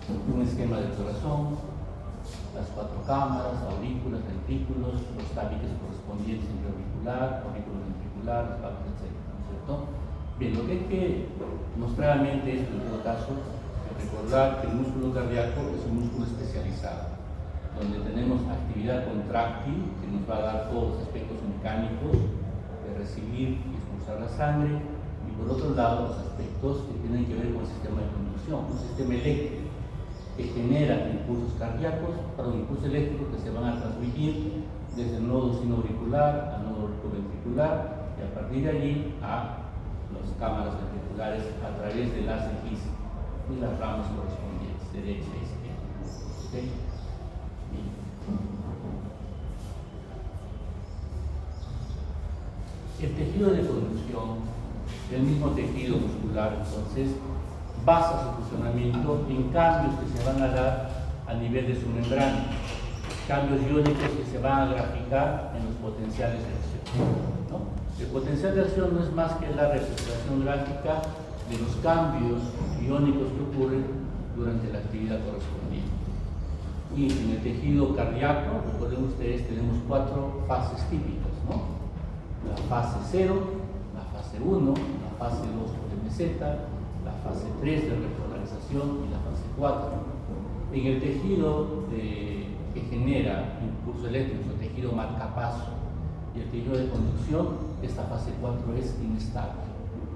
un esquema del corazón, las 4 cámaras, aurículas, ventrículos, los tabiques correspondientes entre auricular, aurículo ventricular, las válvulas, etc. ¿No es cierto? Bien, lo que hay que mostrar a mente es, en todo caso, recordar que el músculo cardíaco es un músculo especializado, donde tenemos actividad contráctil, que nos va a dar todos los aspectos mecánicos de recibir y expulsar la sangre, y por otro lado los aspectos que tienen que ver con el sistema de conducción, un sistema eléctrico que genera impulsos cardíacos, impulsos eléctricos que se van a transmitir desde el nodo sinoauricular al nodo auriculoventricular y a partir de allí a las cámaras ventriculares a través del haz físico y las ramas correspondientes, derecha e izquierda. ¿Okay? El tejido de conducción, el mismo tejido muscular, entonces, basa su funcionamiento en cambios que se van a dar a nivel de su membrana, cambios iónicos que se van a graficar en los potenciales de acción, ¿no? El potencial de acción no es más que la representación gráfica de los cambios iónicos que ocurren durante la actividad correspondiente. Y en el tejido cardíaco, recuerden ustedes, tenemos 4 fases típicas, ¿no? La fase 0, la fase 1, la fase 2 de meseta, la fase 3 de repolarización y la fase 4. En el tejido que genera impulso eléctrico, el tejido marcapaso y el tejido de conducción, esta fase 4 es inestable,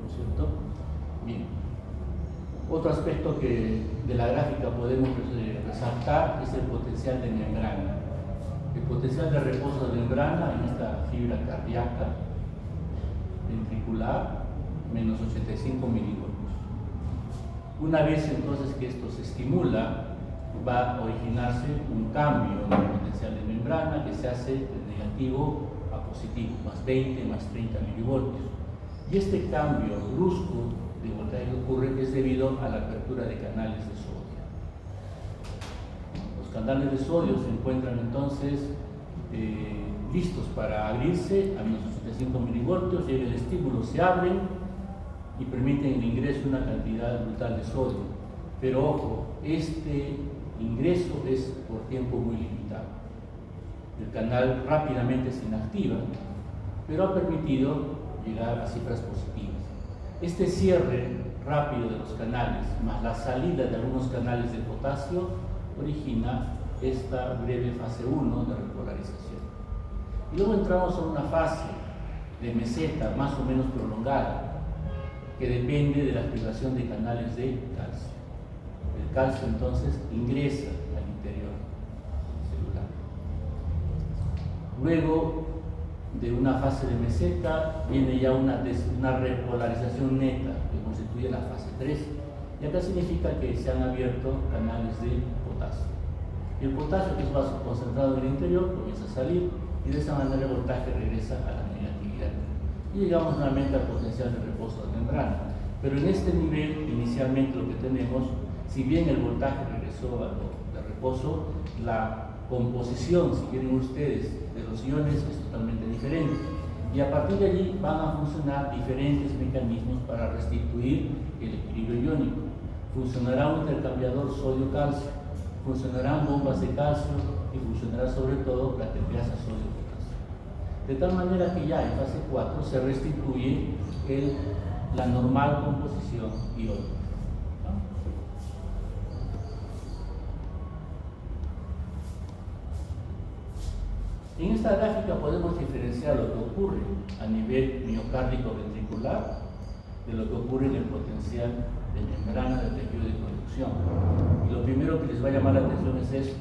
¿no es cierto? Bien. Otro aspecto que de la gráfica podemos resaltar es el potencial de membrana. El potencial de reposo de membrana en esta fibra cardíaca ventricular, menos 85 milivoltios. Una vez entonces que esto se estimula, va a originarse un cambio en el potencial de membrana que se hace de negativo a positivo, más 20, más 30 milivoltios. Y este cambio brusco de voltaje que ocurre es debido a la apertura de canales de sodio. Los canales de sodio se encuentran entonces listos para abrirse a menos 85 milivoltios, llega el estímulo, se abren y permiten el ingreso de una cantidad brutal de sodio. Pero ojo, este ingreso es por tiempo muy limitado. El canal rápidamente se inactiva, pero ha permitido llegar a cifras positivas. Este cierre rápido de los canales, más la salida de algunos canales de potasio, origina esta breve fase 1 de repolarización. Y luego entramos a una fase de meseta más o menos prolongada, que depende de la activación de canales de calcio. El calcio entonces ingresa al interior celular. Luego de una fase de meseta viene ya una repolarización neta que constituye la fase 3, y acá significa que se han abierto canales de potasio. El potasio, que es vasoconcentrado en el interior, comienza a salir y de esa manera el voltaje regresa a la negatividad. Y llegamos nuevamente al potencial de reposo de membrana. Pero en este nivel, inicialmente lo que tenemos, si bien el voltaje regresó a lo de reposo, la composición, si quieren ustedes, de los iones es totalmente diferente. Y a partir de allí van a funcionar diferentes mecanismos para restituir el equilibrio iónico. Funcionará un intercambiador sodio-calcio, funcionarán bombas de calcio y funcionará sobre todo la teplasa sodio-potasio. De tal manera que ya en fase 4 se restituye la normal composición iónica. En esta gráfica podemos diferenciar lo que ocurre a nivel miocárdico ventricular de lo que ocurre en el potencial de membrana del tejido de conducción. Y lo primero que les va a llamar la atención es esto.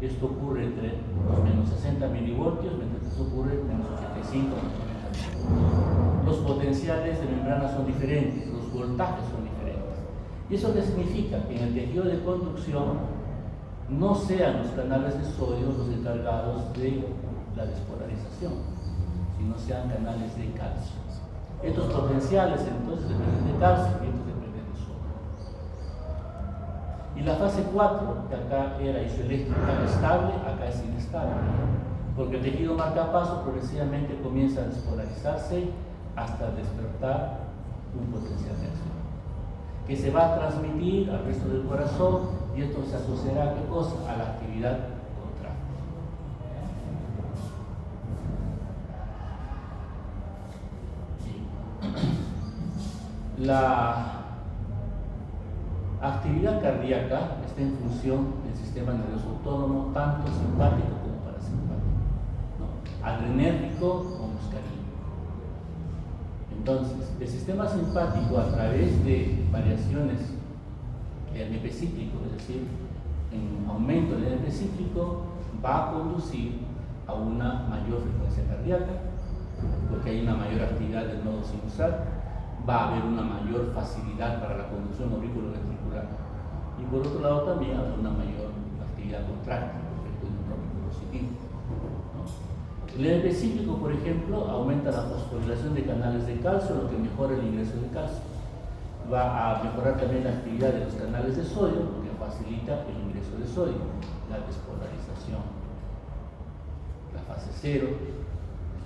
Esto ocurre entre los menos 60 milivoltios, mientras esto ocurre menos 85 milivoltios. Los potenciales de membrana son diferentes, los voltajes son diferentes. ¿Y eso qué significa? Que en el tejido de conducción no sean los canales de sodio los encargados de la despolarización, sino sean canales de calcio. Estos potenciales entonces dependen de calcio y estos dependen de sodio. Y la fase 4, que acá era isoeléctrica estable, acá es inestable, porque el tejido marcapaso progresivamente comienza a despolarizarse hasta despertar un potencial de acción, que se va a transmitir al resto del corazón y esto se asociará a qué cosa? A la actividad contráctil. La actividad cardíaca está en función del sistema nervioso autónomo, tanto simpático como parasimpático, ¿no? Adrenérgico o muscarínico. Entonces, el sistema simpático, a través de variaciones del ANP cíclico, es decir, en aumento del ANP cíclico, va a conducir a una mayor frecuencia cardíaca, porque hay una mayor actividad del nodo sinusal, va a haber una mayor facilidad para la conducción auriculoventricular, y por otro lado también habrá una mayor actividad contráctil, por efecto dinotrópico positivo, ¿no? El ANP cíclico, por ejemplo, aumenta la fosforilación de canales de calcio, lo que mejora el ingreso de calcio. Va a mejorar también la actividad de los canales de sodio, lo que facilita el ingreso de sodio, la despolarización. La fase 0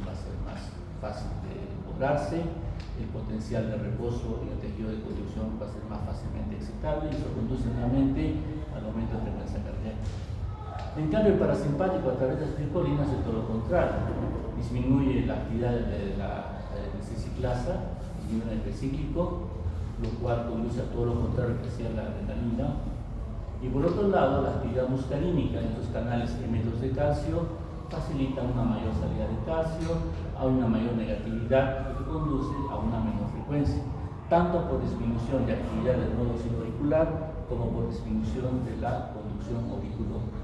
va a ser más fácil de lograrse, el potencial de reposo y el tejido de conducción va a ser más fácilmente excitable, y eso conduce nuevamente al aumento de frecuencia cardíaca. En cambio, el parasimpático, a través de las tricolinas, es todo lo contrario, disminuye la actividad de la C-ciclasa, disminuye el ANP cíclico, lo cual conduce a todo lo contrario que hacía la adrenalina. Y por otro lado, la actividad muscarínica en estos canales emisores de calcio facilita una mayor salida de calcio, a una mayor negatividad, que conduce a una menor frecuencia, tanto por disminución de actividad del nodo sinoauricular como por disminución de la conducción auriculoventricular.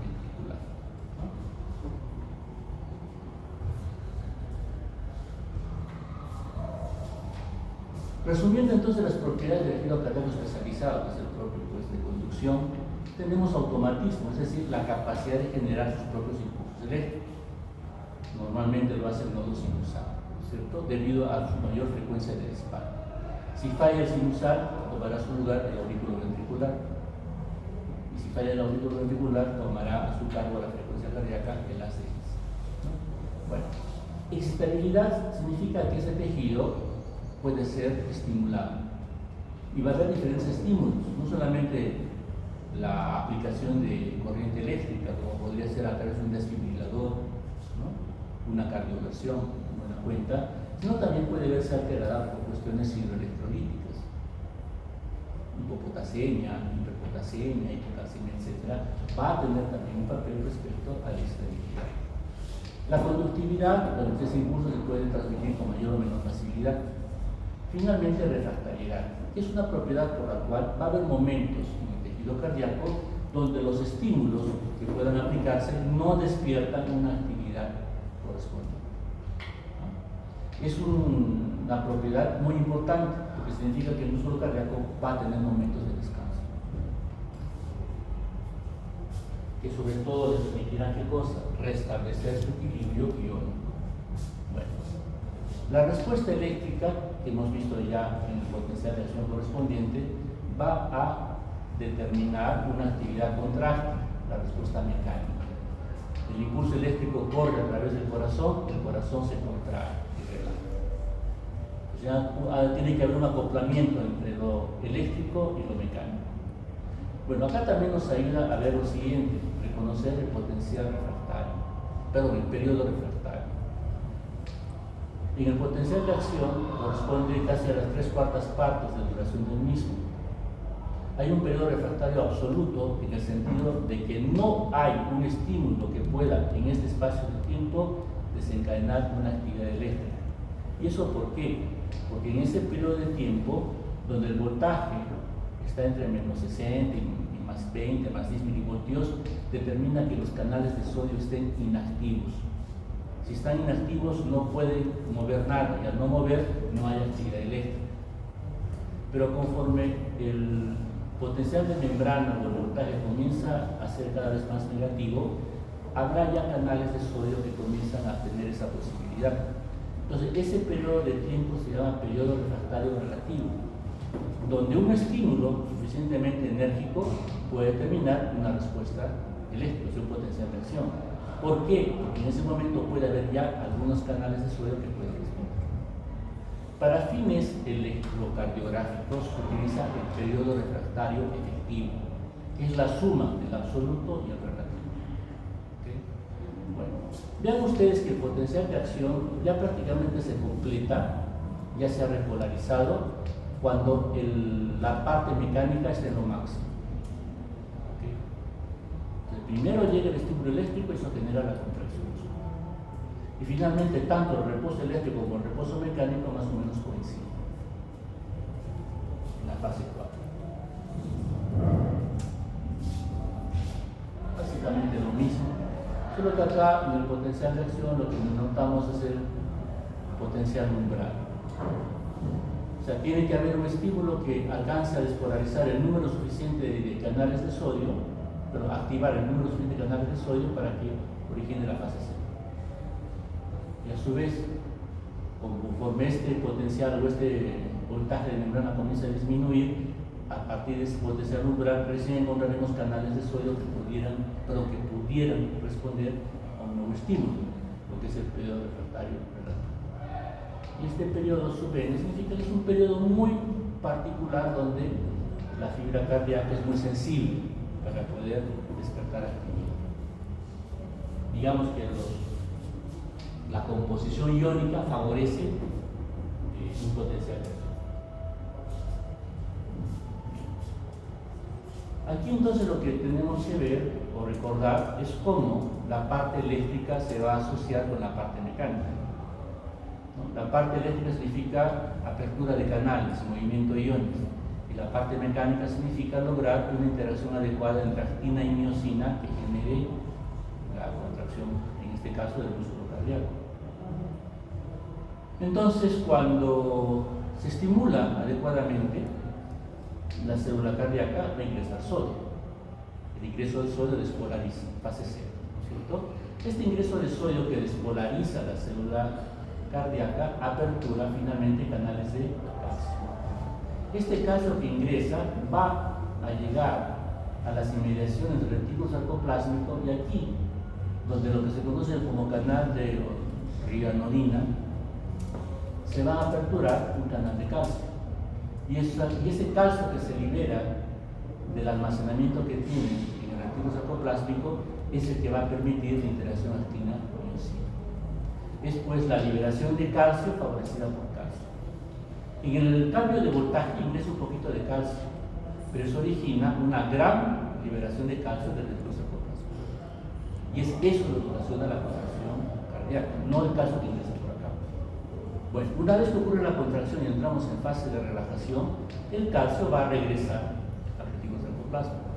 Resumiendo entonces las propiedades del giro cardíaco especializado, que es el propio de conducción, tenemos automatismo, es decir, la capacidad de generar sus propios impulsos eléctricos. Normalmente lo hace el nodo sinusal, ¿cierto? Debido a su mayor frecuencia de disparo. Si falla el sinusal, tomará su lugar el auriculoventricular. Y si falla el auriculoventricular, tomará a su cargo la frecuencia cardíaca, el ACX, ¿no? Bueno, excitabilidad significa que ese tejido puede ser estimulado. Y va a haber diferentes estímulos, no solamente la aplicación de corriente eléctrica, como podría ser a través de un desfibrilador, ¿no? Una cardioversión, como la cuenta, sino también puede verse alterada por cuestiones hidroelectrolíticas, hipopotasemia, hiperpotasemia, hipocalemia, etc. Va a tener también un papel respecto a la estabilidad. La conductividad, los tres impulsos se pueden transmitir con mayor o menor facilidad. Finalmente, refractariedad, que es una propiedad por la cual va a haber momentos en el tejido cardíaco donde los estímulos que puedan aplicarse no despiertan una actividad correspondiente. Es una propiedad muy importante, porque significa que el músculo cardíaco va a tener momentos de descanso, que sobre todo les permitirán ¿qué cosa? Restablecer su equilibrio iónico. Bueno, la respuesta eléctrica, que hemos visto ya en el potencial de acción correspondiente, va a determinar una actividad contráctil, la respuesta mecánica. El impulso eléctrico corre a través del corazón, el corazón se contrae y relaja. O sea, tiene que haber un acoplamiento entre lo eléctrico y lo mecánico. Bueno, acá también nos ayuda a ver lo siguiente, reconocer el potencial refractario, perdón, el periodo refractario. En el potencial de acción corresponde casi a las 3/4 partes de duración del mismo. Hay un periodo refractario absoluto en el sentido de que no hay un estímulo que pueda en este espacio de tiempo desencadenar una actividad eléctrica. ¿Y eso por qué? Porque en ese periodo de tiempo, donde el voltaje está entre menos 60 y más 20, más 10 milivoltios, determina que los canales de sodio estén inactivos. Si están inactivos no pueden mover nada, y al no mover no hay actividad eléctrica. Pero conforme el potencial de membrana o el voltaje comienza a ser cada vez más negativo, habrá ya canales de sodio que comienzan a tener esa posibilidad. Entonces, ese periodo de tiempo se llama periodo refractario relativo, donde un estímulo suficientemente enérgico puede determinar una respuesta eléctrica, un potencial de acción. ¿Por qué? Porque en ese momento puede haber ya algunos canales de sodio que pueden responder. Para fines electrocardiográficos se utiliza el periodo refractario efectivo, es la suma del absoluto y el relativo. ¿Okay? Bueno, vean ustedes que el potencial de acción ya prácticamente se completa, ya se ha repolarizado cuando la parte mecánica está en lo máximo. ¿Okay? Entonces, primero llega el estímulo eléctrico y eso genera la contracción. Y finalmente, tanto el reposo eléctrico como el reposo mecánico más o menos coinciden en la fase 4. Básicamente lo mismo, solo que acá en el potencial de acción lo que notamos es el potencial umbral. O sea, tiene que haber un estímulo que alcance a despolarizar el número suficiente de canales de sodio, pero activar el número suficiente de canales de sodio para que origine la fase 0. Y a su vez, conforme este potencial o este voltaje de membrana comienza a disminuir, a partir de ese potencial umbral recién encontraremos canales de sodio que pudieran responder a un nuevo estímulo, lo que es el periodo refractario relativo. Y este periodo sub n significa que es un periodo muy particular donde la fibra cardíaca es muy sensible para poder despertar actividad. Digamos que la composición iónica favorece un potencial de acción. Aquí entonces lo que tenemos que ver o recordar es cómo la parte eléctrica se va a asociar con la parte mecánica. ¿No? La parte eléctrica significa apertura de canales, movimiento de iones, y la parte mecánica significa lograr una interacción adecuada entre actina y miosina que genere la contracción, en este caso del músculo cardíaco. Entonces, cuando se estimula adecuadamente, la célula cardíaca va a ingresar sodio. El ingreso de sodio despolariza, fase 0, ¿no es cierto? Este ingreso de sodio que despolariza la célula cardíaca apertura finalmente canales de calcio. Este calcio que ingresa va a llegar a las inmediaciones del retículo sarcoplásmico y aquí, donde lo que se conoce como canal de rianodina, se va a aperturar un canal de calcio. Y ese calcio que se libera del almacenamiento que tiene en el retículo sarcoplásmico es el que va a permitir la interacción actina-miosina. Es pues la liberación de calcio favorecida por calcio. En el cambio de voltaje ingresa un poquito de calcio, pero eso origina una gran liberación de calcio del retículo sarcoplásmico. Y es eso lo que ocasiona la contracción cardíaca, no el calcio que ingresa por acá. Bueno, una vez que ocurre la contracción y entramos en fase de relajación, el calcio va a regresar al retículo sarcoplásmico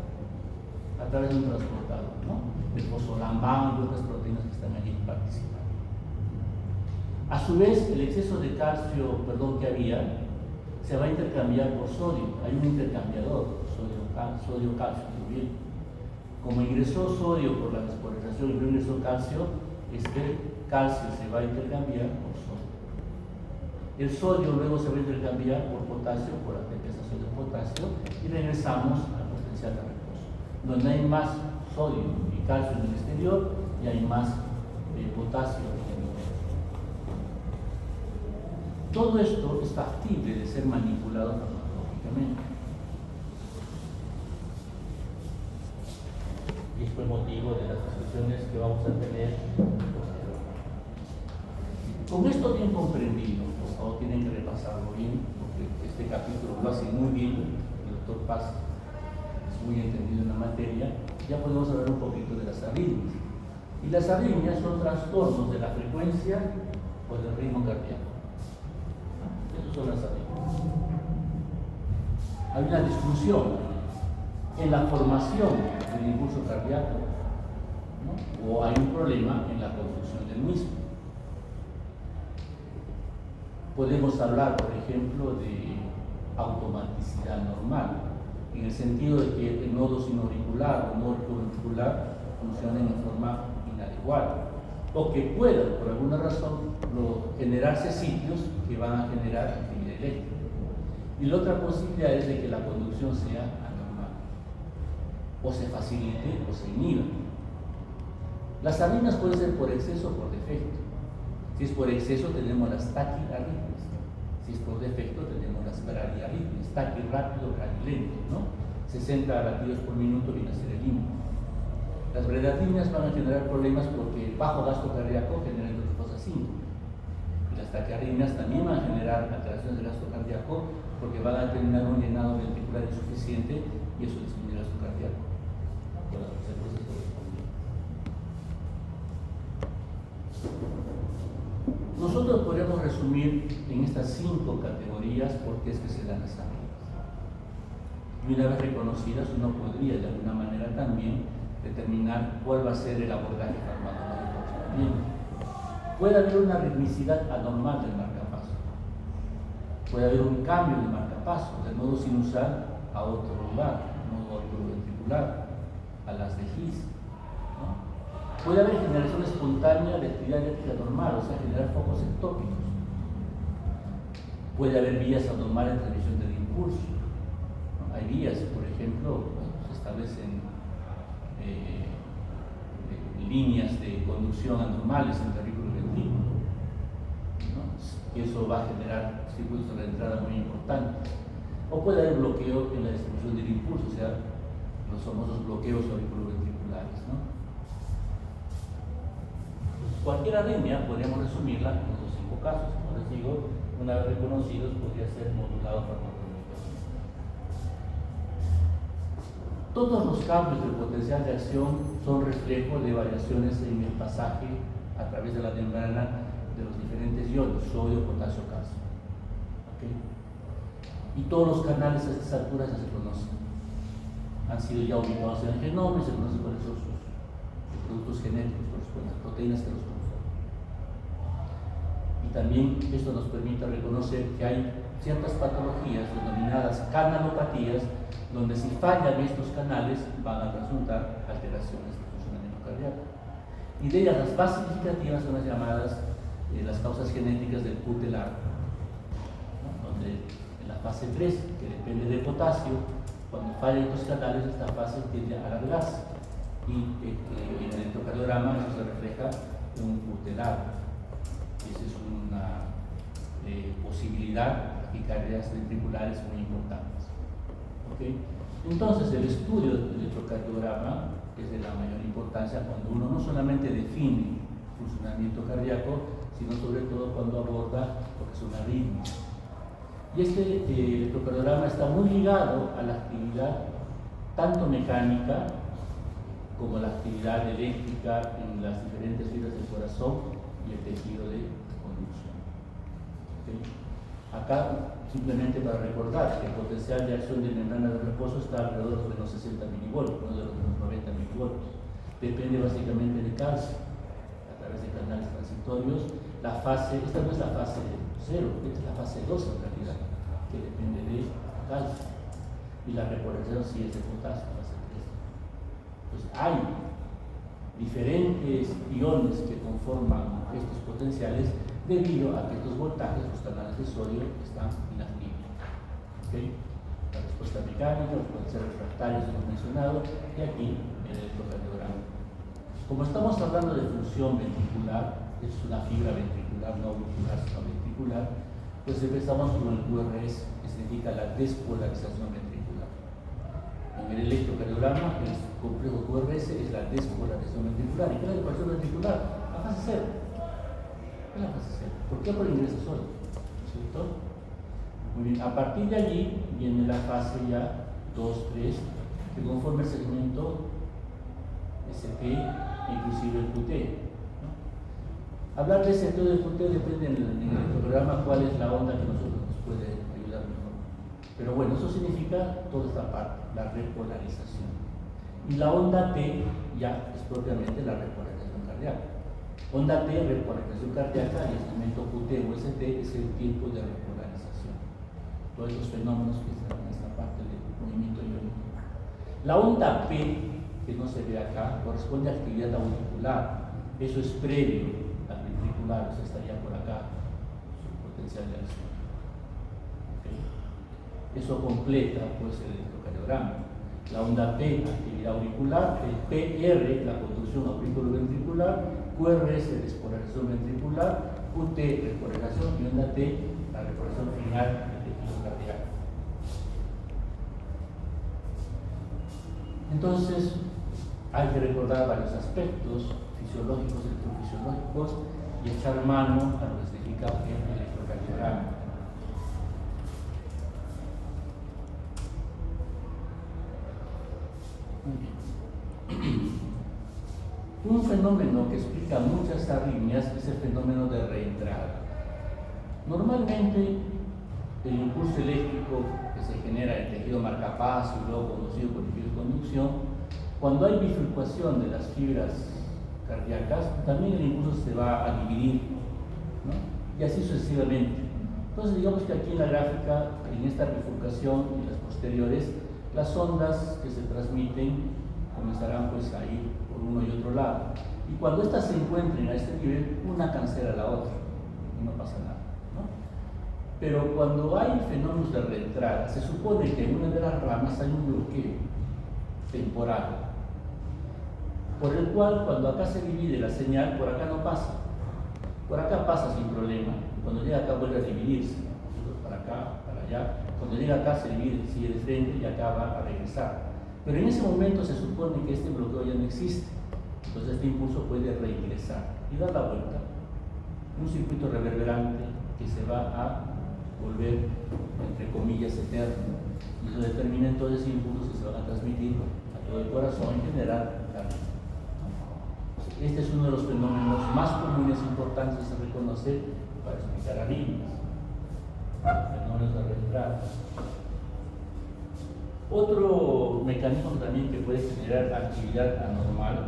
a través de un transportador, ¿no? El fosfolambán y otras proteínas que están allí participando. A su vez, el exceso de calcio, que había, se va a intercambiar por sodio. Hay un intercambiador, sodio-calcio, bien. Como ingresó sodio por la despolarización y no ingresó calcio, este calcio se va a intercambiar por sodio. El sodio luego se va a intercambiar por potasio, por ATP sodio-potasio, y regresamos al potencial de reposo, donde hay más sodio y calcio en el exterior y hay más potasio en el interior. Todo esto es factible de ser manipulado farmacológicamente. Y esto es motivo de las discusiones que vamos a tener posteriormente. Con esto bien comprendido, por favor tienen que repasarlo bien, porque este capítulo lo hace muy bien el doctor Paz, es muy entendido en la materia. Ya podemos hablar un poquito de las arritmias. Y las arritmias son trastornos de la frecuencia o del ritmo cardíaco. Esas son las arritmias. Hay una disfunción en la formación del impulso cardíaco, ¿no? O hay un problema en la conducción del mismo. Podemos hablar, por ejemplo, de automaticidad normal, en el sentido de que el nodo sinoauricular o nodo ventricular funcionen en forma inadecuada, o que puedan, por alguna razón, generarse sitios que van a generar actividad eléctrica. Y la otra posibilidad es de que la conducción sea anormal, o se facilite o se inhiba. Las arritmias pueden ser por exceso o por defecto. Si es por exceso tenemos las taquiarritmias, si es por defecto tenemos las bradiarritmias, taqui rápido, bradilento, ¿no? 60 latidos por minuto, 25 Sobre las arritmias van a generar problemas porque el bajo gasto cardíaco genera endotrofosa 5. Y las taquiarritmias también van a generar alteraciones del gasto cardíaco porque van a determinar un llenado ventricular insuficiente y eso disminuye el gasto cardíaco. Nosotros podríamos resumir en estas 5 categorías por qué es que se dan las arritmias. Y una vez reconocidas, uno podría de alguna manera también determinar cuál va a ser el abordaje farmacológico también. Puede haber una ritmicidad anormal del marcapaso. Puede haber un cambio del marcapaso, del nodo sinusal a otro lugar, nodo auriculoventricular, a las de His. Puede haber generación espontánea de actividad eléctrica normal, o sea, generar focos ectópicos. Puede haber vías anormales de transmisión del impulso. Hay vías, por ejemplo, se establecen líneas de conducción anormales entre auriculo y ventrículo. Y eso va a generar circuitos de entrada muy importantes. O puede haber bloqueo en la distribución del impulso, o sea, los famosos bloqueos auriculoventriculares, ¿no? Cualquier arritmia podríamos resumirla en estos 5 casos. Como les digo, una vez reconocidos, podría ser modulado farmacológicamente. Todos los cambios del potencial de acción son reflejo de variaciones en el pasaje a través de la membrana de los diferentes iones, sodio, potasio, calcio. ¿Okay? Y todos los canales a estas alturas ya se conocen. Han sido ya ubicados en el genoma y se conocen cuáles son sus productos genéticos, las proteínas que los conforman. Y también esto nos permite reconocer que hay ciertas patologías denominadas canalopatías, donde si fallan estos canales van a resultar alteraciones de funcionamiento cardíaco. Y de ellas las más significativas son las llamadas las causas genéticas del cutelar, ¿no? Donde en la fase 3, que depende del potasio, cuando fallan estos canales, esta fase tiende a alargarse. Y en el electrocardiograma eso se refleja en un cutelar. Esa es una posibilidad de taquicardias ventriculares muy importantes. ¿Okay? Entonces, el estudio del electrocardiograma es de la mayor importancia cuando uno no solamente define funcionamiento cardíaco, sino sobre todo cuando aborda lo que es una arritmia. Y este electrocardiograma está muy ligado a la actividad tanto mecánica como la actividad eléctrica en las diferentes fibras del corazón y el tejido de conducción. ¿Okay? Acá, simplemente para recordar que el potencial de acción de membrana de reposo está alrededor de los 60 milivoltios, no de los 90 milivoltios. Depende básicamente de calcio, a través de canales transitorios. La fase, esta no es la fase 0, esta es la fase 2 en realidad, que depende de calcio. Y la repolarización sí es de potasio, fase 3. Pues hay diferentes iones que conforman estos potenciales debido a que estos voltajes, los canales de sodio, están inactivos. ¿Okay? La respuesta mecánica, los potenciales refractarios hemos mencionado, y aquí el electrocardiograma. Como estamos hablando de función ventricular, es una fibra ventricular, no auricular, sino ventricular, pues empezamos con el QRS, que significa la despolarización ventricular. En el electrocardiograma, el complejo QRS es la despolarización ventricular. ¿Y qué es la despolarización ventricular? La fase 0. ¿Qué es la fase 0? ¿Por qué? Por ingreso sólido, ¿cierto? Muy bien, a partir de allí viene la fase ya 2, 3, que conforma el segmento ST e inclusive el QT. ¿No? Hablar de ST o del QT depende en el programa cuál es la onda que nosotros nos puede ayudar mejor. Pero bueno, eso significa toda esta parte, la repolarización. Y la onda T ya es propiamente la repolarización cardíaca. Onda T, repolarización cardíaca, y el segmento QT o ST es el tiempo de repolarización. Todos estos fenómenos que están en esta parte del movimiento iónico. La onda P, que no se ve acá, corresponde a actividad auricular. Eso es previo al ventricular, o sea, estaría por acá su potencial de acción. ¿Okay? Eso completa pues el electrocardiograma. La onda P, actividad auricular, el PR, la conducción auriculoventricular, QRS, despolarización ventricular, QT, repolarización, y onda T, la repolarización final del tejido cardíaco. Entonces, hay que recordar varios aspectos fisiológicos y electrofisiológicos y echar mano a lo que significa el electrocardiograma. Un fenómeno que explica muchas arritmias es el fenómeno de reentrada. Normalmente, el impulso eléctrico que se genera en el tejido marcapaso y luego conducido por el tejido de conducción, cuando hay bifurcación de las fibras cardíacas, también el impulso se va a dividir, ¿no? Y así sucesivamente. Entonces, digamos que aquí en la gráfica, en esta bifurcación y las posteriores, las ondas que se transmiten comenzarán pues a ir por uno y otro lado. Y cuando estas se encuentren a este nivel, una cancela a la otra y no pasa nada, ¿no? Pero cuando hay fenómenos de reentrada, se supone que en una de las ramas hay un bloqueo temporal, por el cual cuando acá se divide la señal, por acá no pasa. Por acá pasa sin problema, cuando llega acá vuelve a dividirse, para acá, para allá. Cuando llega acá se divide, sigue de frente y acá va a regresar. Pero en ese momento se supone que este bloqueo ya no existe, entonces este impulso puede reingresar y dar la vuelta. Un circuito reverberante que se va a volver, entre comillas, eterno. Y eso determina entonces impulsos que se van a transmitir a todo el corazón en general. Este es uno de los fenómenos más comunes e importantes de reconocer para explicar arritmias, fenómenos de reentrada. Otro mecanismo también que puede generar actividad anormal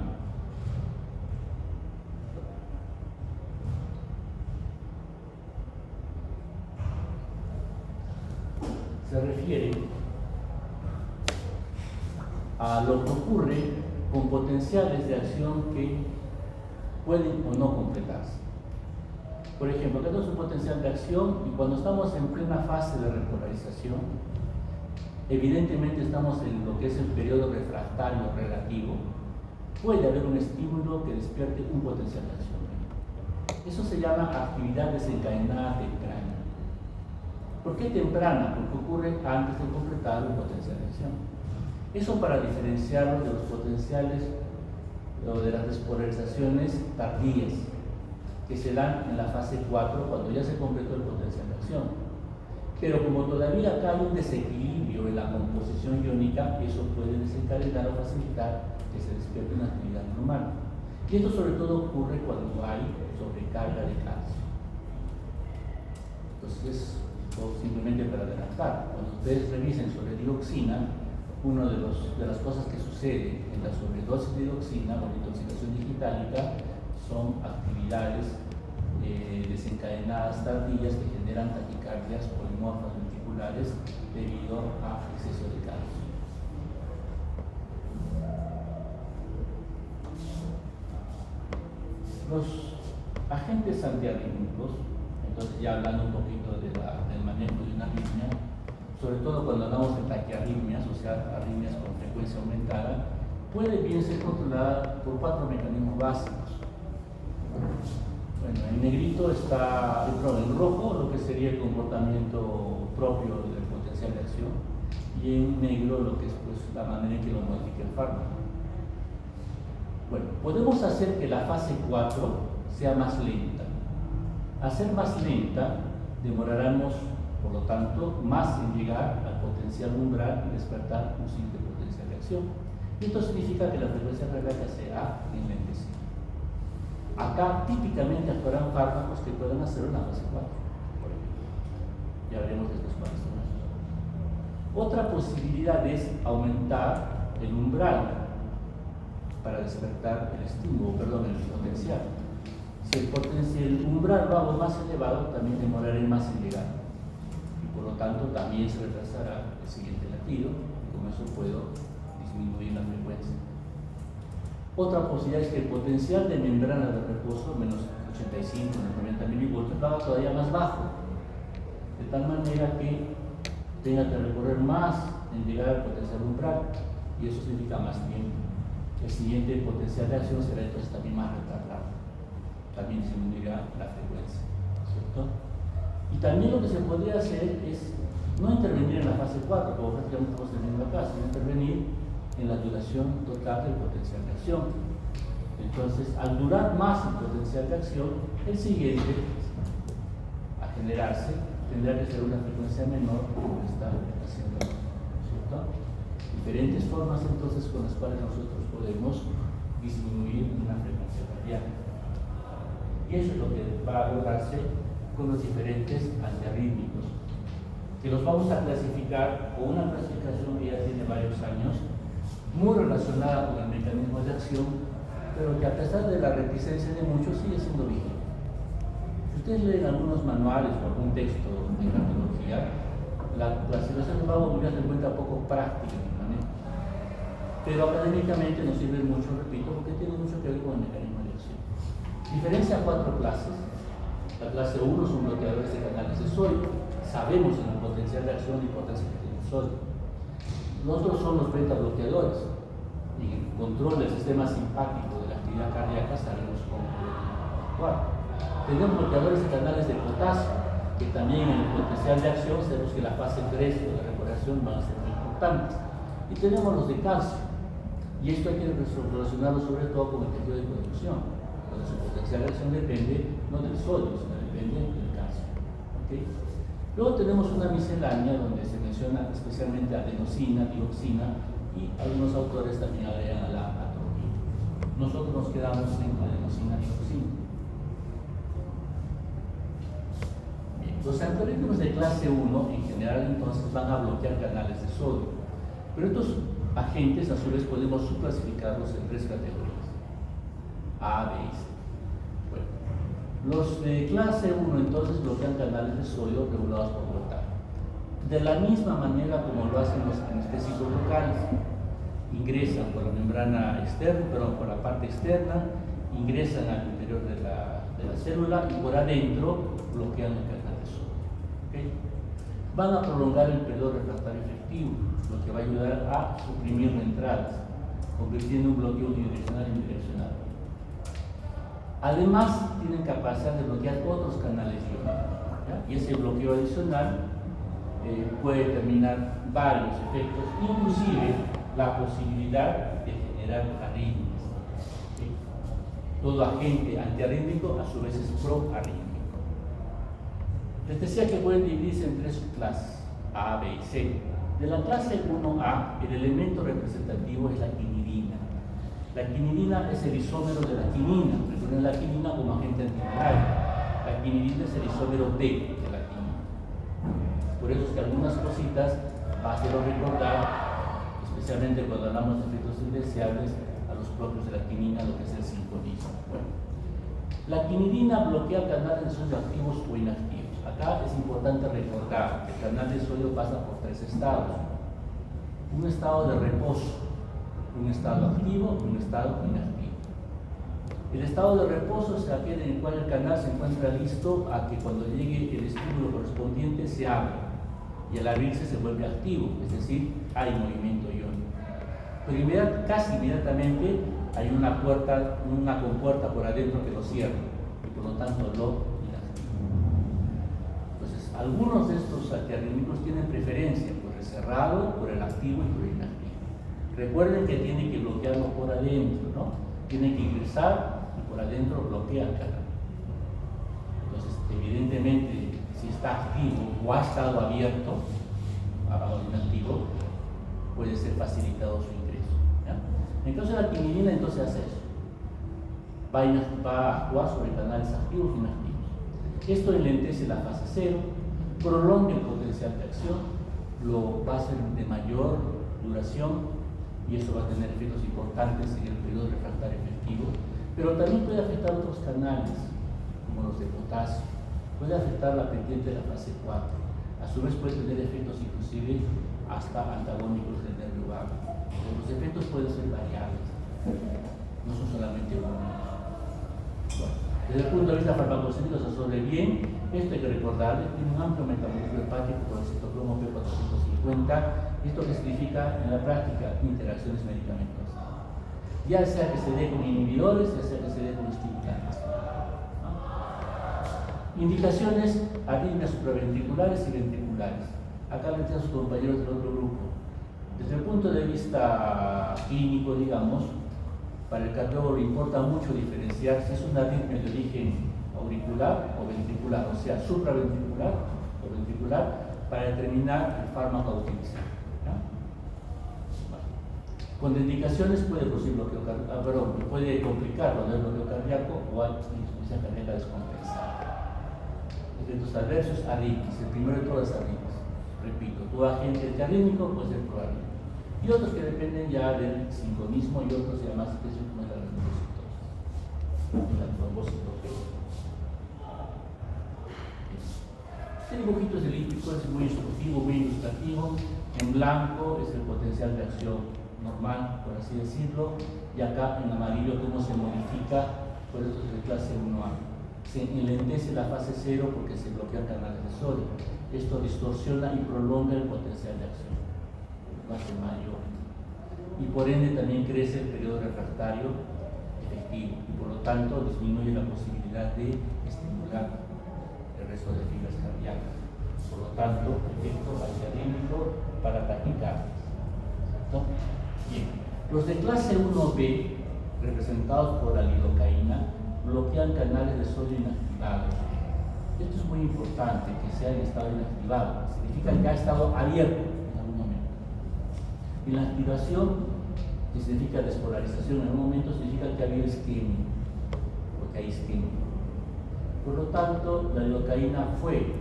se refiere a lo que ocurre con potenciales de acción que pueden o no completarse. Por ejemplo, acá tenemos un potencial de acción y cuando estamos en plena fase de repolarización, evidentemente estamos en lo que es el periodo refractario relativo, puede haber un estímulo que despierte un potencial de acción. Eso se llama actividad desencadenada temprana. ¿Por qué temprana? Porque ocurre antes de completar un potencial de acción. Eso para diferenciarlo de los potenciales o de las despolarizaciones tardías que se dan en la fase 4 cuando ya se completó el potencial de acción. Pero como todavía acá hay un desequilibrio en la composición iónica, eso puede desencadenar o facilitar que se despierte una actividad normal. Y esto sobre todo ocurre cuando hay sobrecarga de calcio. Entonces, simplemente para adelantar, cuando ustedes revisen sobre dioxina, una de las cosas que sucede en la sobredosis de dioxina o la intoxicación digitálica son actividades desencadenadas tardías que generan taquicardias polimorfas ventriculares debido a exceso de calcio. Los agentes antiarrítmicos, entonces ya hablando un poquito del manejo de una arritmia, sobre todo cuando hablamos de taquiarritmias, o sea, arritmias con frecuencia aumentada, puede bien ser controlada por 4 mecanismos básicos. Bueno, en negrito está, en rojo lo que sería el comportamiento propio del potencial de acción y en negro lo que es pues, la manera en que lo modifica el fármaco. Bueno, podemos hacer que la fase 4 sea más lenta. Al ser más lenta, demoraremos, por lo tanto, más en llegar al potencial umbral y despertar un siguiente potencial de acción. Y esto significa que la frecuencia cardíaca será enlentecida. Acá típicamente actuarán fármacos que pueden hacerlo en la fase 4, por ejemplo. Ya veremos después cuáles son esos. Otra posibilidad es aumentar el umbral para despertar el estímulo, el potencial. Si el umbral lo hago más elevado, también demoraré más en llegar. Y por lo tanto también se retrasará el siguiente latido, y con eso puedo disminuir la frecuencia. Otra posibilidad es que el potencial de membrana de reposo, menos 85, menos 90 milivoltios, lo haga todavía más bajo, de tal manera que tenga que recorrer más en llegar al potencial umbral, y eso significa más tiempo. El siguiente potencial de acción será entonces también más retardado, también disminuirá la frecuencia, ¿cierto? Y también lo que se podría hacer es no intervenir en la fase 4, como prácticamente estamos teniendo acá, sino intervenir en la duración total del potencial de acción. Entonces, al durar más el potencial de acción, el siguiente a generarse tendrá que ser una frecuencia menor que lo que está haciendo, ¿cierto? Diferentes formas entonces con las cuales nosotros podemos disminuir una frecuencia cardíaca. Y eso es lo que va a lograrse con los diferentes antiarrítmicos, que los vamos a clasificar con una clasificación que ya tiene varios años, muy relacionada con el mecanismo de acción, pero que a pesar de la reticencia de muchos sigue siendo vigente. Si ustedes leen algunos manuales o algún texto de cardiología, la clasificación de Bauer ya se encuentra poco práctica en el manejo, pero académicamente nos sirve mucho, repito, porque tiene mucho que ver con el mecanismo de acción. Diferencia 4 clases. La clase 1 son bloqueadores de canales de sodio. Sabemos en el potencial de acción la importancia que tiene el sodio. Los otros son los beta bloqueadores. Y en control del sistema simpático de la actividad cardíaca sabemos cómo actuar. Tenemos bloqueadores de canales de potasio, que también en el potencial de acción sabemos que la fase 3 de la recuperación van a ser muy importantes. Y tenemos los de calcio. Y esto hay que relacionarlo sobre todo con el tejido de conducción, donde su potencial de acción depende no del sodio, sino depende del calcio. ¿Okay? Luego tenemos una miscelánea donde se menciona especialmente adenosina, dioxina, y algunos autores también agregan a la atropina. Nosotros nos quedamos en adenosina, dioxina. Bien, los antiarrítmicos de clase 1 en general entonces van a bloquear canales de sodio, pero estos agentes a su vez podemos subclasificarlos en 3 categorías: A, B y C. Bueno, los de clase 1 entonces bloquean canales de sodio regulados por voltaje, de la misma manera como lo hacen los anestésicos locales. Ingresan por la membrana externa, perdón, por la parte externa, ingresan al interior de la célula y por adentro bloquean el canal de sodio. ¿Okay? Van a prolongar el periodo refractario efectivo, lo que va a ayudar a suprimir entradas, convirtiendo un bloqueo unidireccional en bidireccional. Además, tienen capacidad de bloquear otros canales iones, y ese bloqueo adicional puede determinar varios efectos, inclusive la posibilidad de generar arritmias. ¿Sí? Todo agente antiarrítmico a su vez es proarrítmico. Les decía que pueden dividirse en 3 subclases, A, B y C. De la clase 1A, el elemento representativo es la quinidina. La quinidina es el isómero de la quinina. Recuerden la quinina como agente antimalario. La quinidina es el isómero D de la quinina. Por eso es que algunas cositas va a hacerlo recordar, especialmente cuando hablamos de efectos indeseables, a los propios de la quinina, lo que es el sinconismo. Bueno, la quinidina bloquea canales de sodio activos o inactivos. Acá es importante recordar que el canal de sodio pasa por 3 estados: un estado de reposo, un estado activo y un estado inactivo. El estado de reposo es aquel en el cual el canal se encuentra listo a que cuando llegue el estímulo correspondiente se abra, y al abrirse se vuelve activo, es decir, hay movimiento iónico. Pero casi inmediatamente hay una compuerta por adentro que lo cierra, y por lo tanto lo inactiva. Entonces, algunos de estos antiarrítmicos tienen preferencia por el cerrado, por el activo y por el inactivo. Recuerden que tienen que bloquearlo por adentro, ¿no? Tienen que ingresar y por adentro bloquea el canal. Entonces, evidentemente, si está activo o ha estado abierto, o inactivo, puede ser facilitado su ingreso. ¿Ya? Entonces la quinidina entonces hace eso. Va a actuar sobre canales activos e inactivos. Esto enlentece la fase 0, prolonga el potencial de acción, lo va a hacer de mayor duración, y eso va a tener efectos importantes en el periodo refractario efectivo, pero también puede afectar otros canales, como los de potasio. Puede afectar la pendiente de la fase 4. A su vez puede tener efectos inclusive hasta antagónicos del nervio vago. Los efectos pueden ser variables, no son solamente unos. Bueno, desde el punto de vista farmacocéntrico se absorbe bien. Esto hay que recordarle, tiene un amplio metabolismo hepático por el citocromo P450. Esto que significa en la práctica interacciones medicamentosas, ya sea que se dé con inhibidores, ya sea que se dé con estimulantes. Indicaciones: arritmias supraventriculares y ventriculares. Acá les a sus compañeros del otro grupo. Desde el punto de vista clínico, digamos, para el cardiólogo le importa mucho diferenciar si es una arritmia de origen auricular o ventricular, o sea, supraventricular o ventricular, para determinar el fármaco a utilizar. Contraindicaciones puede producir bloqueo cardíaco, puede complicar cuando hay bloqueo cardíaco o hay insuficiencia cardíaca descompensada. Efectos adversos, arritmias. El primero de todas las arritmias. Repito, todo agente arrítmico puede ser proarrítmico. Y otros que dependen ya del sincronismo y otros ya más específicos como la trombocitosis. La trombocitosis. Este dibujito es elíptico, es muy instructivo, muy ilustrativo. En blanco es el potencial de acción normal, por así decirlo, y acá en amarillo cómo se modifica, por eso es de clase 1A. Se enlentece la fase 0 porque se bloquean canales de sodio. Esto distorsiona y prolonga el potencial de acción, lo hace mayor. Y por ende también crece el periodo refractario efectivo y por lo tanto disminuye la posibilidad de estimular el resto de fibras cardíacas. Por lo tanto, efecto antiarrítmico para taquicardias. Bien, los de clase 1B, representados por la lidocaína, bloquean canales de sodio inactivados. Esto es muy importante, que sea en estado inactivado. Significa que ha estado abierto en algún momento. Y la activación, que significa despolarización en algún momento, significa que ha habido isquemia, porque hay isquemia. Por lo tanto, la lidocaína fue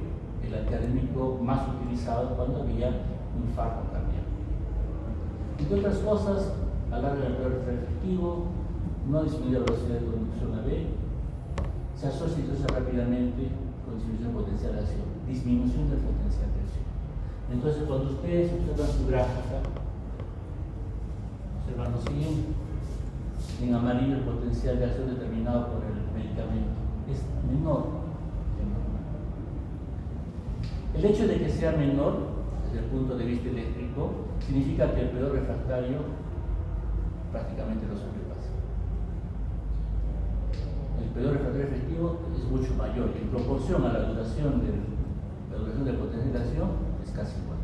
el antiarrítmico más utilizado cuando había un infarto cardíaco. Entre otras cosas, alarga el periodo efectivo, no disminuye la velocidad de conducción AB, se asocia entonces rápidamente con disminución del potencial de acción, disminución del potencial de acción. Entonces, cuando ustedes observan su gráfica, observan lo siguiente: en amarillo el potencial de acción determinado por el medicamento es menor que el normal. El hecho de que sea menor desde el punto de vista eléctrico significa que el periodo refractario prácticamente lo sobrepasa. El periodo refractario efectivo es mucho mayor y en proporción a la duración del potencial de acción es casi igual.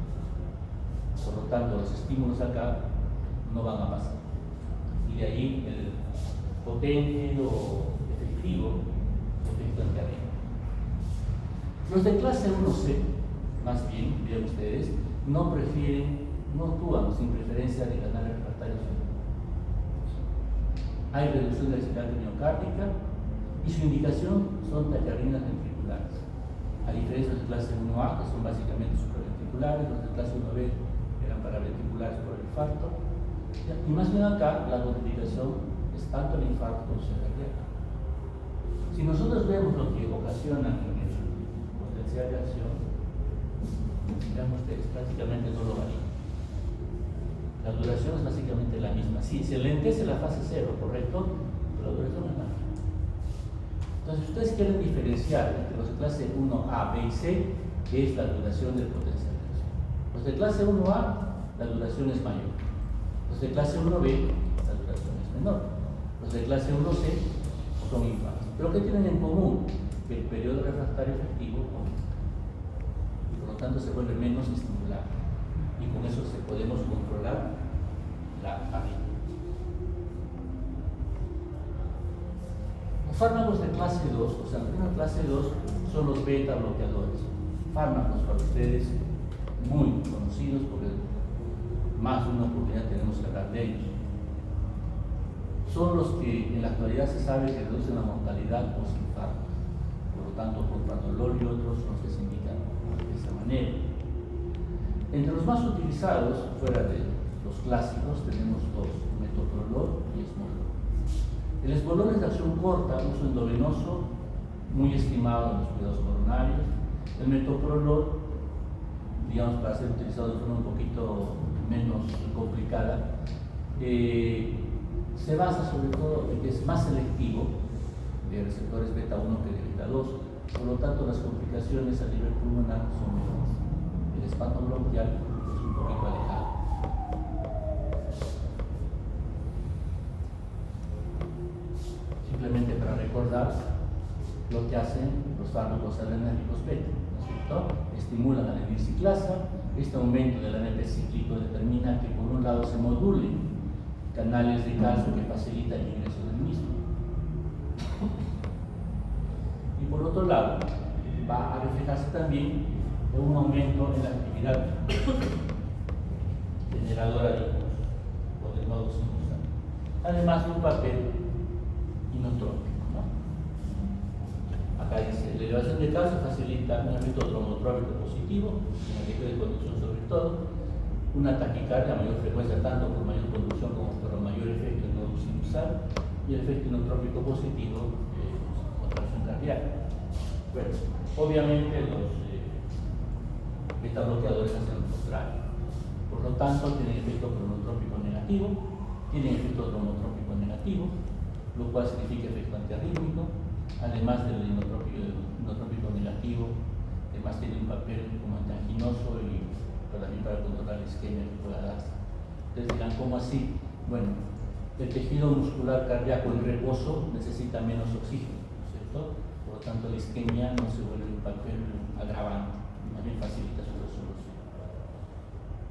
Por lo tanto, los estímulos acá no van a pasar. Y de ahí el potente o efectivo efecto antiarrítmico. Los de clase 1C, más bien, vean ustedes, no actúan sin preferencia de canales refractarios. Hay reducción de la densidad miocárdica y su indicación son taquiarritmias ventriculares. A diferencia de clase 1A, que son básicamente supraventriculares, los de clase 1B eran paraventriculares por el infarto. Y más bien acá, la contraindicación es tanto el infarto como el cardíaco. Si nosotros vemos lo que ocasiona en el potencial de acción, digamos ustedes, prácticamente no lo varía. La duración es básicamente la misma. Sí, se lentece la fase 0, ¿correcto? Pero la duración es la misma. Entonces, ustedes quieren diferenciar entre los de clase 1A, B y C, que es la duración del potencial de acción. Los de clase 1A, la duración es mayor. Los de clase 1B, la duración es menor. Los de clase 1C son iguales. Pero ¿qué tienen en común? Que el periodo refractario efectivo aumenta. Y por lo tanto se vuelve menos estimulado. Y con eso podemos controlar la arritmia. Los fármacos de clase 2, o sea, la clase 2 son los beta bloqueadores. Fármacos para ustedes muy conocidos porque más de una oportunidad tenemos que hablar de ellos. Son los que en la actualidad se sabe que reducen la mortalidad post-infarto. Por lo tanto, propranolol y otros los que se indican de esa manera. Entre los más utilizados, fuera de los clásicos, tenemos dos: metoprolol y esmolol. El esmolol es de acción corta, uso endovenoso, muy estimado en los cuidados coronarios. El metoprolol, digamos, para ser utilizado de forma un poquito menos complicada, se basa sobre todo en que es más selectivo de receptores beta 1 que de beta 2, por lo tanto las complicaciones a nivel pulmonar son menores. El espasmo bronquial es un poquito alejado. Simplemente para recordar lo que hacen los fármacos adrenérgicos beta, ¿no es cierto? Estimulan a la dinciclasa, Este aumento del ANP cíclico determina que por un lado se modulen canales de calcio que facilitan el ingreso del mismo, y por otro lado va a reflejarse también en un aumento en la actividad generadora de impulso o de nodos impulsores, además de un papel inotrópico, ¿no? Acá dice, la elevación de calcio facilita un efecto dromotrópico positivo, un efecto de conducción sobre todo, una taquicardia a mayor frecuencia tanto por mayor conducción como por mayor efecto en nodo sinusal, y el efecto inotrópico positivo, contracción cardíaca. Bueno, obviamente los beta bloqueadores hacen lo contrario. Por lo tanto, tienen efecto cronotrópico negativo, tienen efecto dromotrópico negativo, lo cual significa efecto antiarrítmico, además del inotrópico negativo, además tiene un papel como antianginoso y también para controlar la isquemia que pueda darse. Ustedes dirán, ¿cómo así? Bueno, el tejido muscular cardíaco en reposo necesita menos oxígeno, ¿cierto? Por lo tanto, la isquemia no se vuelve un papel agravante, más bien facilita su resolución.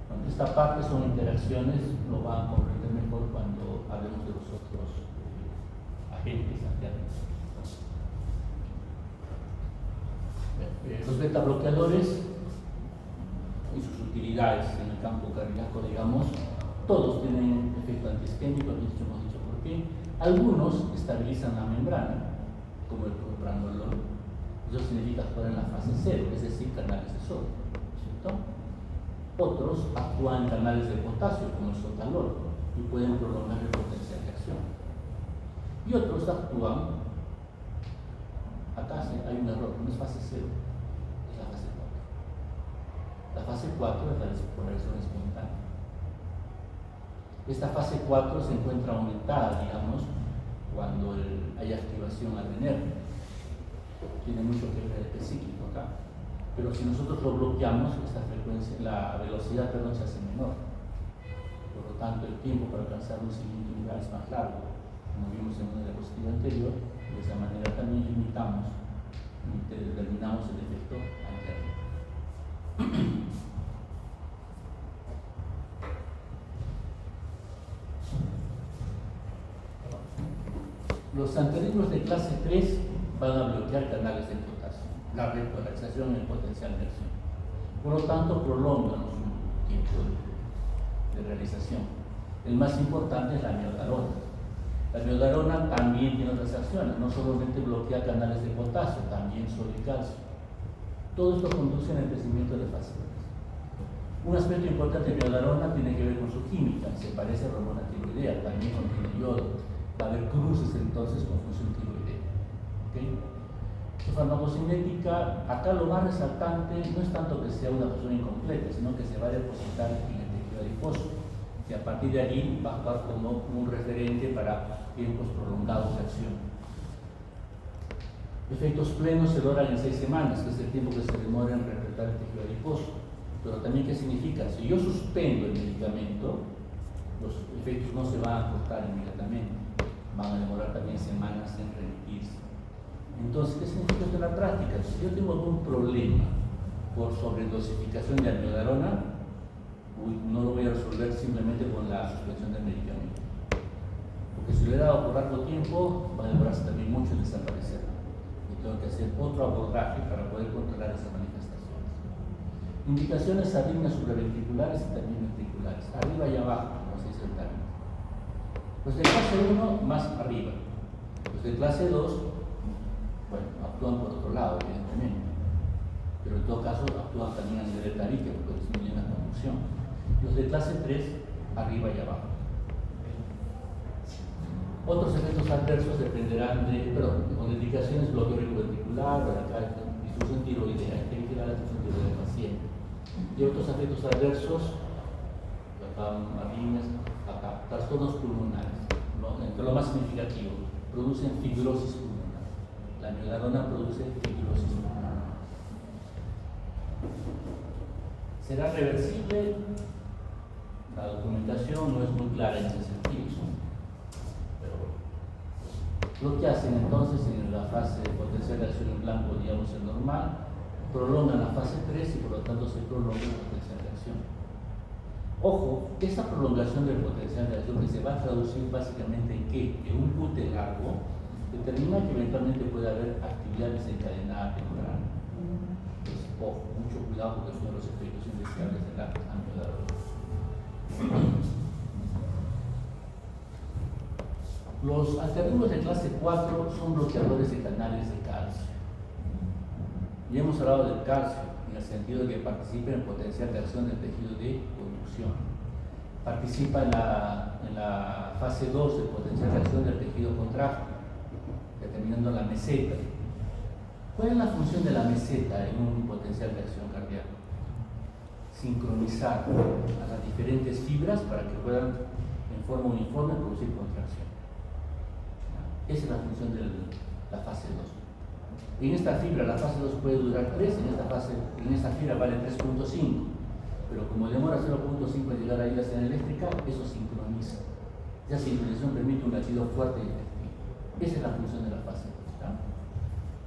Bueno, esta parte son interacciones, lo van a comprender mejor cuando hablemos de los otros agentes antiarrítmicos. Los beta bloqueadores y sus utilidades en el campo cardíaco, digamos, todos tienen efecto antiisquémico, hemos dicho por qué. Algunos estabilizan la membrana, como el propranolol. Eso significa actuar en la fase 0, es decir, canales de sodio, ¿cierto? Otros actúan en canales de potasio, como el sotalol, y pueden prolongar el potencial de acción. Y otros actúan, acá hay un error, no es fase 0, es la fase 4. La fase 4 es la despolarización espontánea. Esta fase 4 se encuentra aumentada, digamos, cuando hay activación adrenérgica. Tiene mucho que ver el cíclico acá. Pero si nosotros lo bloqueamos, esta frecuencia, la velocidad perdón, se hace menor. Por lo tanto, el tiempo para alcanzar un siguiente umbral es más largo. Como vimos en una diapositiva anterior, de esa manera también limitamos y determinamos el efecto antiarrítmico. Los antiarrítmicos de clase 3 van a bloquear canales de potasio, la repolarización y el potencial de acción. Por lo tanto, prolongan su tiempo de realización. El más importante es la miodarona. La miodarona también tiene otras acciones, no solamente bloquea canales de potasio, también sodio y calcio. Todo esto conduce al crecimiento de fáciles. Un aspecto importante de miodarona tiene que ver con su química, se parece a hormona tiroidea, también contiene yodo. Va a haber cruces entonces con función tiroidea. ¿Okay? Su farmacocinética, acá lo más resaltante no es tanto que sea una función incompleta, sino que se va a depositar en el tejido adiposo, que a partir de allí va a actuar como un referente para tiempos prolongados de acción. Efectos plenos se logran en 6 semanas, que es el tiempo que se demora en reclutar el tejido adiposo. Pero también, ¿qué significa? Si yo suspendo el medicamento, los efectos no se van a cortar inmediatamente, van a demorar también semanas en remitirse. Entonces, ¿qué significa esto en la práctica? Si yo tengo algún problema por sobredosificación de amiodarona, no lo voy a resolver simplemente con la suspensión del medicamento. Porque si lo he dado por largo tiempo, va a demorarse también mucho en desaparecer. Y tengo que hacer otro abordaje para poder controlar esas manifestaciones. Indicaciones arritmias supraventriculares y también ventriculares, arriba y abajo, como se dice el término. Los de clase 1 más arriba, los de clase 2, bueno, actúan por otro lado, evidentemente, pero en todo caso actúan también a nivel de tabique porque disminuyen la conducción. Los de clase 3, arriba y abajo. Otros efectos adversos dependerán de, con indicaciones bloqueo ventricular, distribución tiroidea, hay que vigilar la distribución tiroidea del paciente. Y otros efectos adversos, arritmias, trastornos pulmonares, ¿no? Entre lo más significativo, producen fibrosis pulmonar. La miodarona produce fibrosis pulmonar. ¿Será reversible? La documentación no es muy clara en ese sentido. Pero bueno. Lo que hacen entonces en la fase de potencial de acción en blanco, digamos, es normal. prolongan la fase 3 y por lo tanto se prolonga el potencial de acción. Ojo, esa prolongación del potencial de acción que se va a traducir básicamente en que en un pute largo determina que eventualmente puede haber actividad desencadenada temprana. Entonces, ojo, mucho cuidado porque es uno de los efectos indeseables de la amiodarona. Los alternativos de clase 4 son bloqueadores de canales de calcio. Ya hemos hablado del calcio en el sentido de que participa en el potencial de acción del tejido de conducción. Participa en la fase 2 del potencial de acción del tejido contráctil, determinando la meseta. ¿Cuál es la función de la meseta en un potencial de acción cardíaca? Sincronizar a las diferentes fibras para que puedan en forma uniforme producir contracción. Esa es la función de la fase 2. En esta fibra la fase 2 puede durar 3, en esta fibra vale 3.5, pero como demora 0.5 en llegar ahí la señal eléctrica, eso sincroniza. Esa sincronización permite un latido fuerte y efectivo. Esa es la función de la fase 2, ¿está?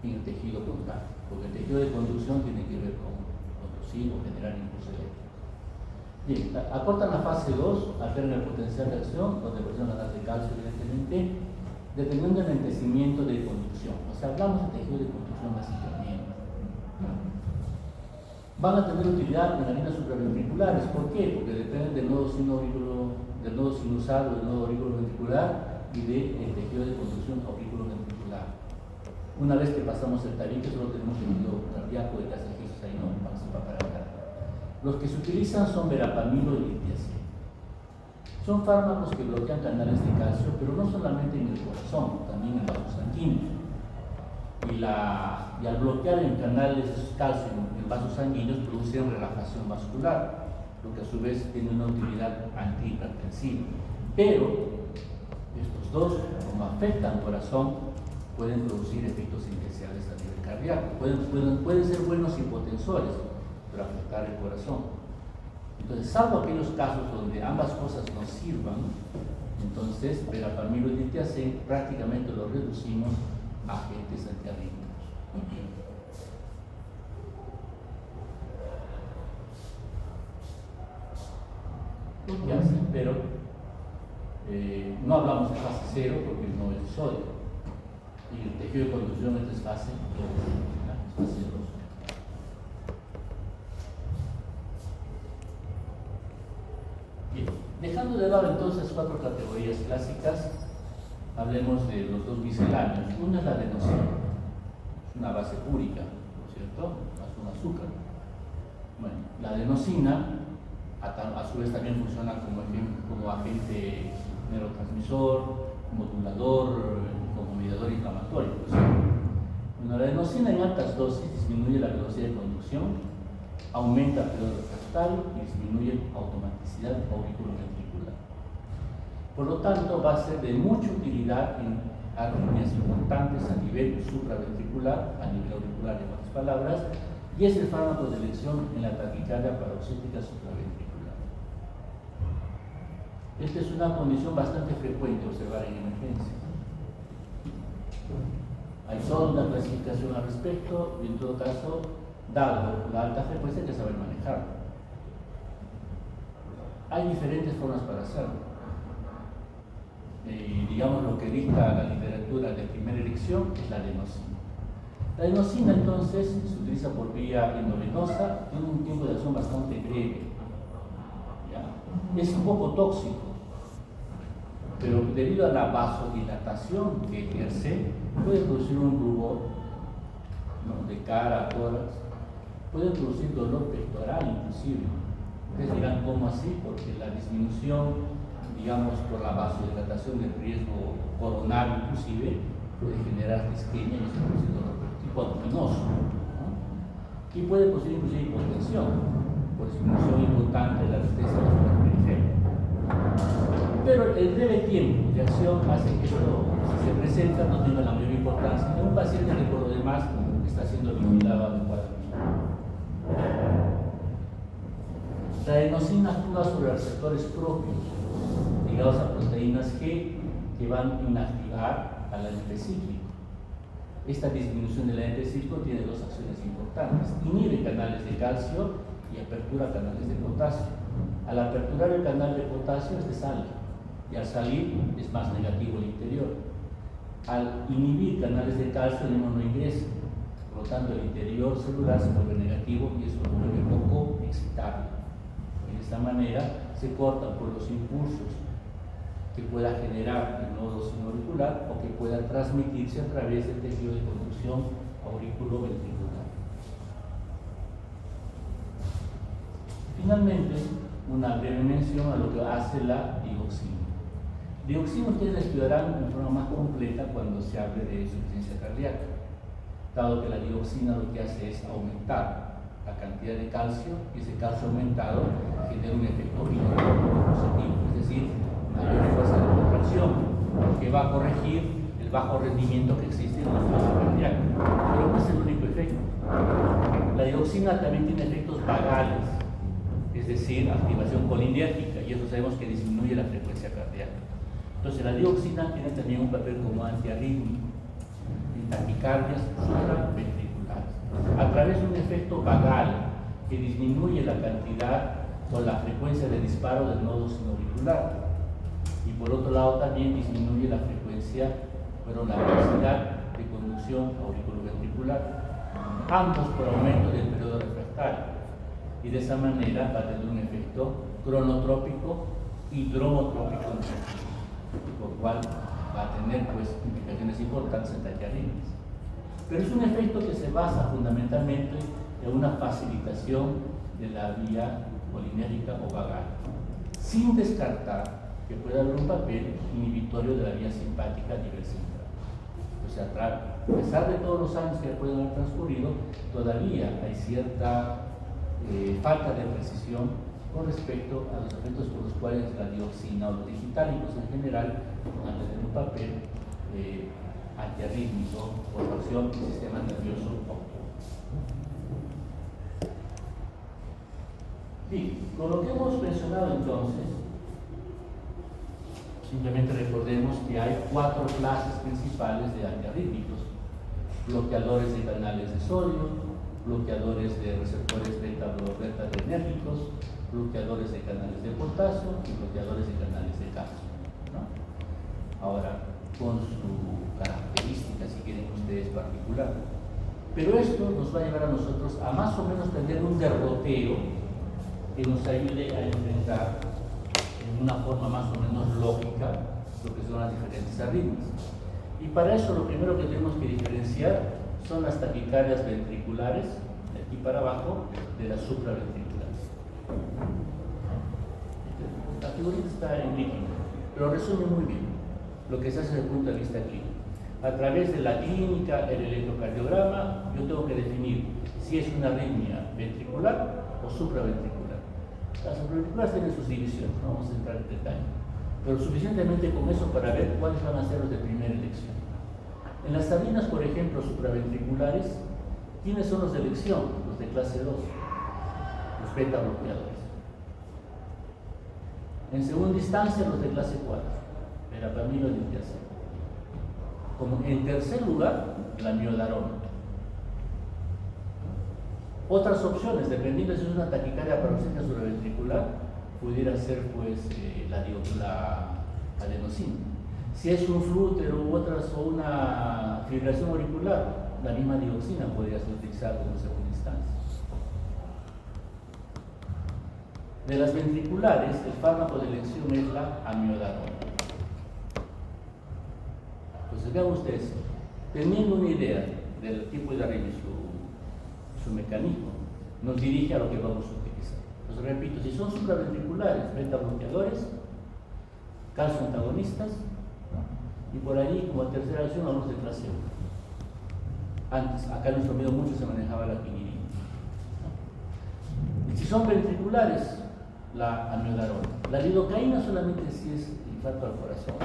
En el tejido contráctil, porque el tejido de conducción tiene que ver con conducir o generar impulso eléctrico. Bien, acortan la fase 2, alternan el potencial de acción, donde presionan canal de calcio evidentemente, dependiendo del envejecimiento de conducción. O sea, hablamos de tejido de conducción básicamente. Van a tener utilidad en las líneas supraventriculares. ¿Por qué? Porque dependen del nodo sinusal o del nodo auriculoventricular y del tejido de conducción auriculoventricular. Una vez que pasamos el tabique, solo tenemos tejido cardíaco de casajizos, ahí no participa para acá. Los que se utilizan son verapamilo y litiazida. Son fármacos que bloquean canales de calcio, pero no solamente en el corazón, también en vasos sanguíneos. Y al bloquear en canales de calcio en vasos sanguíneos producen relajación vascular, lo que a su vez tiene una utilidad antihipertensiva. Pero estos dos, como afectan al corazón, pueden producir efectos indeseables a nivel cardíaco. Pueden ser buenos hipotensores, pero afectar el corazón. Entonces, salvo aquellos casos donde ambas cosas nos sirvan, entonces verapamilo y litiazem prácticamente lo reducimos a agentes antiarrítmicos. Lo que hacen, pero no hablamos de fase 0 porque no es sodio. Y el tejido de conducción es fase 2, es fase 2. Bien, dejando de lado entonces 4 categorías clásicas, hablemos de los dos misceláneos. Una es la adenosina, es una base púrica, ¿no es cierto? Es un azúcar. Bueno, la adenosina a su vez también funciona como agente neurotransmisor, modulador, como mediador inflamatorio. Bueno, la adenosina en altas dosis disminuye la velocidad de conducción, aumenta el periodo refractario y disminuye la automaticidad auriculoventricular. Por lo tanto, va a ser de mucha utilidad en arritmias importantes a nivel supraventricular, a nivel auricular en otras palabras, y es el fármaco de elección en la taquicardia paroxística supraventricular. Esta es una condición bastante frecuente observar en emergencia. Hay toda una clasificación al respecto y en todo caso, dado la alta frecuencia, hay que saber manejarlo. Hay diferentes formas para hacerlo. Digamos, lo que dicta la literatura de primera elección es la adenosina. La adenosina entonces se utiliza por vía endovenosa, tiene un tiempo de acción bastante breve. ¿Ya? Es un poco tóxico, pero debido a la vasodilatación que ejerce, puede producir un rubor, ¿no?, de cara a tórax, puede producir dolor pectoral inclusive. Ustedes dirán, ¿cómo así? Porque la disminución, digamos, por la vasodilatación del riesgo coronario inclusive, puede generar isquemia y producir dolor tipo abdominoso, ¿no? Y puede producir inclusive hipotensión por disminución importante de la resistencia vascular periférica. Pero el breve tiempo de acción hace que esto, si se presenta, no tenga la mayor importancia en un paciente que por lo demás está siendo vigilado adecuadamente. La adenosina actúa sobre receptores propios ligados a proteínas G que van a inactivar al específico. Esta disminución del NT-circo tiene dos acciones importantes: inhibe canales de calcio y apertura canales de potasio. Al aperturar el canal de potasio, este sale, y al salir es más negativo el interior. Al inhibir canales de calcio, el ion no ingresa, por lo tanto el interior celular se vuelve negativo y eso lo vuelve poco excitable. Y de esta manera se cortan por los impulsos que pueda generar el nodo sinoauricular o que pueda transmitirse a través del tejido de conducción auriculoventricular. Finalmente, una breve mención a lo que hace la dioxina. Dioxina ustedes la estudiarán de forma más completa cuando se hable de insuficiencia cardíaca, dado que la dioxina lo que hace es aumentar la cantidad de calcio y ese calcio aumentado genera un efecto positivo, es decir, mayor fuerza de contracción, que va a corregir el bajo rendimiento que existe en la fase cardíaca. Pero no es el único efecto. La dioxina también tiene efectos vagales, es decir, activación colinérgica, y eso sabemos que disminuye la frecuencia cardíaca. Entonces la dioxina tiene también un papel como antiarrítmico en taquicardias supraventriculares, a través de un efecto vagal que disminuye la cantidad o la frecuencia de disparo del nodo sinoauricular. Y por otro lado también disminuye la frecuencia, la velocidad de conducción auriculoventricular, ambos por aumento del periodo refractario, y de esa manera va a tener un efecto cronotrópico y dromotrópico, por lo cual va a tener implicaciones importantes en taquiarritmias. Pero es un efecto que se basa fundamentalmente en una facilitación de la vía colinérgica o vagal, sin descartar que pueda haber un papel inhibitorio de la vía simpática a nivel central. O sea, a pesar de todos los años que pueden haber transcurrido, todavía hay cierta falta de precisión con respecto a los efectos por los cuales la dioxina o los digitalicos en general van a tener un papel antiarrítmico por acción del sistema nervioso autónomo. Bien, con lo que hemos mencionado entonces, simplemente recordemos que hay 4 clases principales de antiarrítmicos: bloqueadores de canales de sodio, bloqueadores de receptores beta-adrenérgicos, bloqueadores de canales de potasio y bloqueadores de canales de calcio, ¿no? Ahora, con su característica, si quieren ustedes, particular. Pero esto nos va a llevar a nosotros a más o menos tener un derrotero que nos ayude a enfrentar en una forma más o menos lógica lo que son las diferentes arritmias. Y para eso lo primero que tenemos que diferenciar son las taquicardias ventriculares, de aquí para abajo, de las supraventriculares. La figurita está en líquido, pero resume muy bien lo que se hace desde el punto de vista clínico. A través de la clínica, el electrocardiograma, yo tengo que definir si es una arritmia ventricular o supraventricular. Las supraventriculares tienen sus divisiones, no vamos a entrar en detalle, pero suficientemente con eso para ver cuáles van a ser los de primera elección. En las arritmias, por ejemplo, supraventriculares, ¿quiénes son los de elección? Los de clase 2, los beta bloqueadores. En segunda instancia, los de clase 4, verapamilo y diltiazem. Como en tercer lugar, la miodarona. Otras opciones, dependiendo si es una taquicardia paroxística supraventricular, pudiera ser la adenosina. Si es un flútero o una fibrilación auricular, la misma dioxina podría ser utilizada como segunda instancia. De las ventriculares, el fármaco de elección es la amiodarona. Entonces vean ustedes, teniendo una idea del tipo de arritmia y su mecanismo, nos dirige a lo que vamos a utilizar. Entonces repito, si son supraventriculares, beta bloqueadores, calcio antagonistas, y por ahí, como tercera acción, hablamos de clase 1. Antes, acá en nuestro medio mucho se manejaba la quinidina. Y si son ventriculares, la amiodarona. La lidocaína solamente si es infarto al corazón,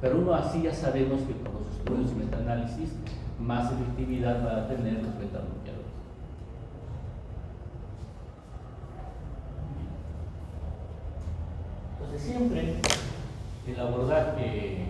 pero uno así ya sabemos que con los estudios y metaanálisis más efectividad van a tener los beta bloqueadores. Entonces siempre el abordaje